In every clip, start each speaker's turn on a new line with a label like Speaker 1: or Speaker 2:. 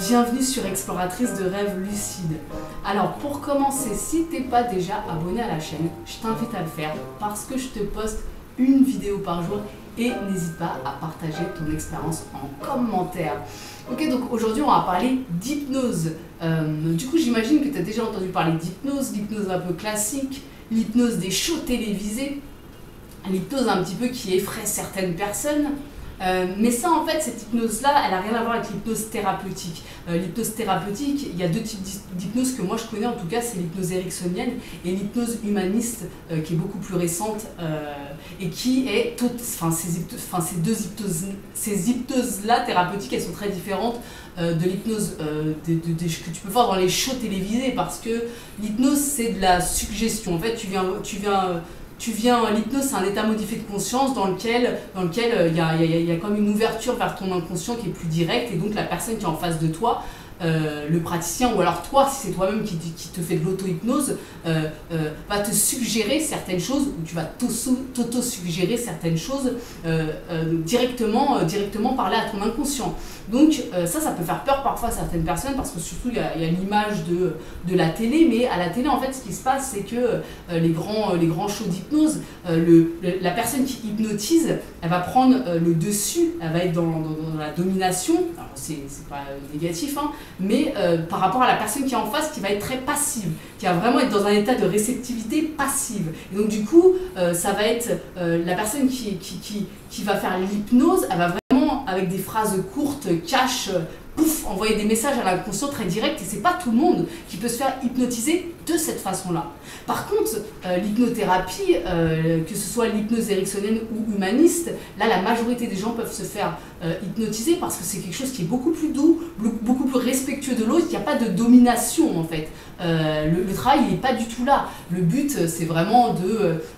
Speaker 1: Bienvenue sur Exploratrice de rêves lucides. Alors pour commencer, si t'es pas déjà abonné à la chaîne, je t'invite à le faire parce que je te poste une vidéo par jour et n'hésite pas à partager ton expérience en commentaire. Ok, donc aujourd'hui on va parler d'hypnose. Du coup j'imagine que tu as déjà entendu parler d'hypnose, l'hypnose un peu classique, l'hypnose des shows télévisés, l'hypnose un petit peu qui effraie certaines personnes. Mais ça en fait, cette hypnose-là, elle n'a rien à voir avec l'hypnose thérapeutique. L'hypnose thérapeutique, il y a deux types d'hypnose que moi je connais en tout cas, c'est l'hypnose ericksonienne et l'hypnose humaniste qui est beaucoup plus récente et qui est toutes, ces hypnoses-là thérapeutiques, elles sont très différentes de l'hypnose que tu peux voir dans les shows télévisés parce que l'hypnose c'est de la suggestion. En fait, l'hypnose c'est un état modifié de conscience dans lequel il y a comme une ouverture vers ton inconscient qui est plus directe et donc la personne qui est en face de toi, le praticien ou alors toi, si c'est toi-même qui te fait de l'auto-hypnose, va te suggérer certaines choses ou tu vas t'auto-suggérer certaines choses directement parler à ton inconscient. Donc ça peut faire peur parfois à certaines personnes parce que surtout il y a l'image de la télé, mais à la télé en fait ce qui se passe c'est que les grands shows d'hypnose, la personne qui hypnotise, elle va prendre le dessus, elle va être dans la domination, alors c'est pas négatif, hein, mais par rapport à la personne qui est en face qui va être très passive, qui va vraiment être dans un état de réceptivité passive. Et donc du coup ça va être la personne qui va faire l'hypnose, elle va vraiment avec des phrases courtes, cash, pouf, envoyer des messages à l'inconscient très direct et c'est pas tout le monde qui peut se faire hypnotiser de cette façon-là. Par contre, l'hypnothérapie, que ce soit l'hypnose ericksonienne ou humaniste, là la majorité des gens peuvent se faire hypnotiser parce que c'est quelque chose qui est beaucoup plus doux, beaucoup plus respectueux de l'autre, il n'y a pas de domination en fait. Le travail il n'est pas du tout là. Le but c'est vraiment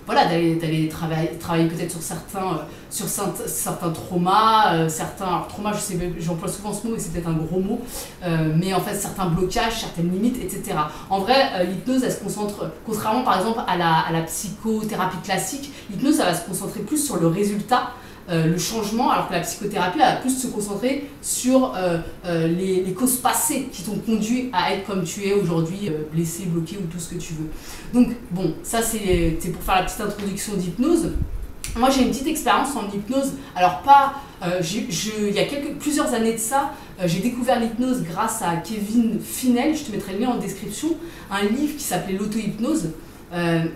Speaker 1: d'aller travailler peut-être sur certains traumas, alors trauma j'emploie souvent ce mot mais c'est peut-être un gros mot, mais en fait certains blocages, certaines limites, etc. En vrai l'hypnose elle se concentre, contrairement par exemple à la psychothérapie classique, l'hypnose ça va se concentrer plus sur le résultat, le changement, alors que la psychothérapie elle va plus se concentrer sur les causes passées qui t'ont conduit à être comme tu es aujourd'hui, blessé, bloqué ou tout ce que tu veux. Donc bon, ça c'est pour faire la petite introduction d'hypnose. Moi j'ai une petite expérience en hypnose, alors pas, il y a plusieurs années de ça, j'ai découvert l'hypnose grâce à Kevin Finel, je te mettrai le lien en description, un livre qui s'appelait l'auto-hypnose.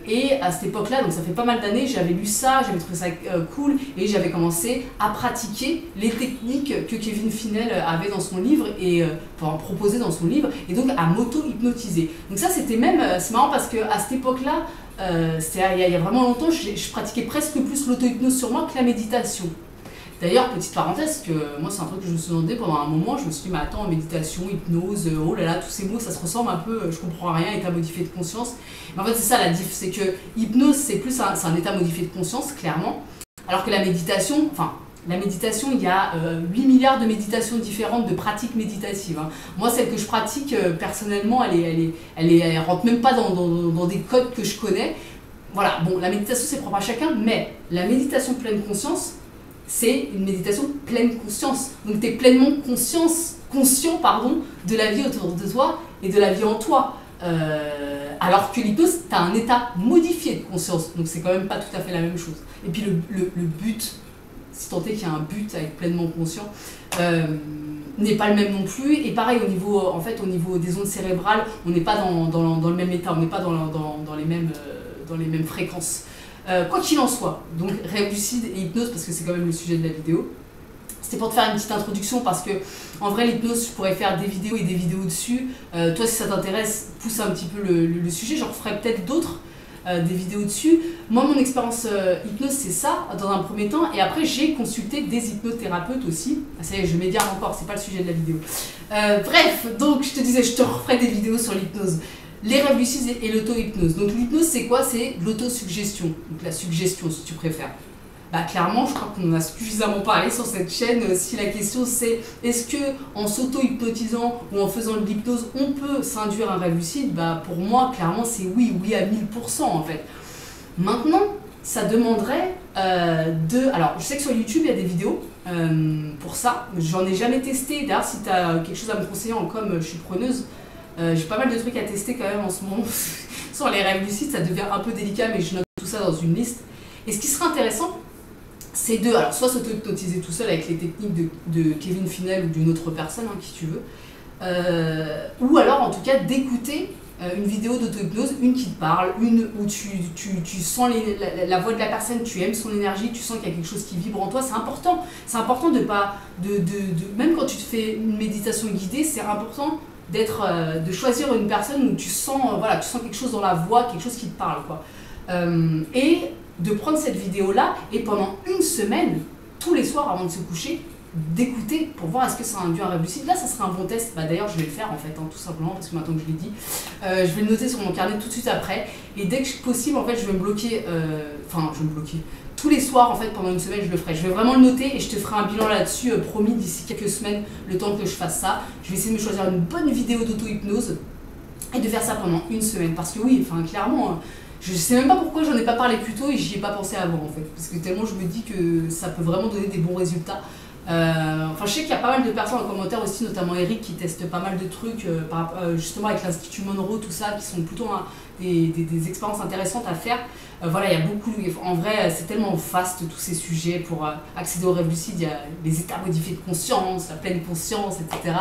Speaker 1: Et à cette époque-là, donc ça fait pas mal d'années, j'avais lu ça, j'avais trouvé ça cool et j'avais commencé à pratiquer les techniques que Kevin Finel avait dans son livre et proposé dans son livre et donc à m'auto-hypnotiser. Donc ça c'était même, c'est marrant parce qu'à cette époque-là, il y a vraiment longtemps, je pratiquais presque plus l'auto-hypnose sur moi que la méditation. D'ailleurs, petite parenthèse, que moi c'est un truc que je me suis demandé pendant un moment, je me suis dit mais attends, méditation, hypnose, oh là là, tous ces mots ça se ressemble un peu, je comprends rien, état modifié de conscience. Mais en fait c'est ça la diff, c'est que hypnose c'est plus c'est un état modifié de conscience, clairement, alors que la méditation, il y a 8 milliards de méditations différentes, de pratiques méditatives. Hein. Moi, celle que je pratique personnellement, elle rentre même pas dans des codes que je connais. Voilà, bon, la méditation c'est propre à chacun, mais la méditation pleine conscience, c'est une méditation pleine conscience. Donc tu es pleinement conscient de la vie autour de toi et de la vie en toi. Alors que l'hypnose, tu as un état modifié de conscience. Donc c'est quand même pas tout à fait la même chose. Et puis le but, si tant est qu'il y a un but avec pleinement conscient, n'est pas le même non plus. Et pareil, au niveau des ondes cérébrales, on n'est pas dans le même état, on n'est pas dans les mêmes fréquences. Quoi qu'il en soit, donc rêve lucide et hypnose, parce que c'est quand même le sujet de la vidéo. C'était pour te faire une petite introduction parce que en vrai l'hypnose je pourrais faire des vidéos et des vidéos dessus. Toi si ça t'intéresse, pousse un petit peu le sujet, j'en ferai peut-être d'autres, des vidéos dessus. Moi mon expérience hypnose c'est ça dans un premier temps et après j'ai consulté des hypnothérapeutes aussi. Ah, ça y est, je m'égare encore, c'est pas le sujet de la vidéo. Bref, donc je te disais, je te referai des vidéos sur l'hypnose. Les rêves lucides et l'auto-hypnose. Donc l'hypnose c'est quoi? C'est l'autosuggestion, donc la suggestion si tu préfères. Bah clairement je crois qu'on en a suffisamment parlé sur cette chaîne. Si la question c'est est-ce que en s'auto-hypnotisant ou en faisant de l'hypnose on peut s'induire un rêve lucide, bah pour moi clairement c'est oui à 1000% en fait. Maintenant ça demanderait alors je sais que sur YouTube il y a des vidéos pour ça. J'en ai jamais testé. D'ailleurs, si tu as quelque chose à me conseiller en com, je suis preneuse. J'ai pas mal de trucs à tester quand même en ce moment. Sur les rêves lucides, ça devient un peu délicat, mais je note tout ça dans une liste. Et ce qui serait intéressant, c'est de, alors soit s'auto-hypnotiser tout seul avec les techniques de Kevin Finel ou d'une autre personne, qui tu veux, ou alors en tout cas d'écouter une vidéo d'auto-hypnose, une qui te parle, une où tu sens la voix de la personne, tu aimes son énergie, tu sens qu'il y a quelque chose qui vibre en toi. C'est important de pas, même quand tu te fais une méditation guidée, c'est important de choisir une personne où tu sens quelque chose dans la voix, quelque chose qui te parle, quoi. Et de prendre cette vidéo-là et pendant une semaine, tous les soirs avant de se coucher, d'écouter pour voir est-ce que ça induit un rêve lucide. Là, ça serait un bon test. D'ailleurs, je vais le faire en fait, tout simplement, parce que maintenant que je l'ai dit, je vais le noter sur mon carnet tout de suite après. Et dès que possible, en fait, je vais me bloquer. Je vais me bloquer. Tous les soirs, en fait, pendant une semaine, je le ferai. Je vais vraiment le noter et je te ferai un bilan là-dessus, promis, d'ici quelques semaines, le temps que je fasse ça. Je vais essayer de me choisir une bonne vidéo d'auto-hypnose et de faire ça pendant une semaine. Parce que oui, clairement, je sais même pas pourquoi j'en ai pas parlé plus tôt et j'y ai pas pensé avant, en fait. Parce que tellement je me dis que ça peut vraiment donner des bons résultats. Je sais qu'il y a pas mal de personnes en commentaire aussi, notamment Eric, qui teste pas mal de trucs, justement avec l'Institut Monroe, tout ça, qui sont plutôt des expériences intéressantes à faire. Il y a beaucoup, en vrai, c'est tellement vaste tous ces sujets. Pour accéder au rêve lucide, il y a les états modifiés de conscience, la pleine conscience, etc.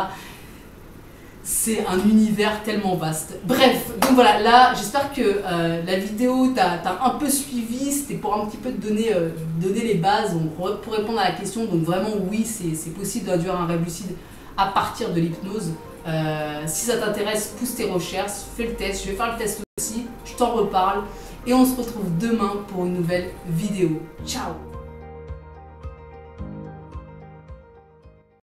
Speaker 1: C'est un univers tellement vaste. Bref, donc voilà, là, j'espère que la vidéo t'a un peu suivi. C'était pour un petit peu te donner les bases pour répondre à la question. Donc vraiment, oui, c'est possible d'induire un rêve lucide à partir de l'hypnose. Si ça t'intéresse, pousse tes recherches, fais le test. Je vais faire le test aussi, je t'en reparle. Et on se retrouve demain pour une nouvelle vidéo. Ciao!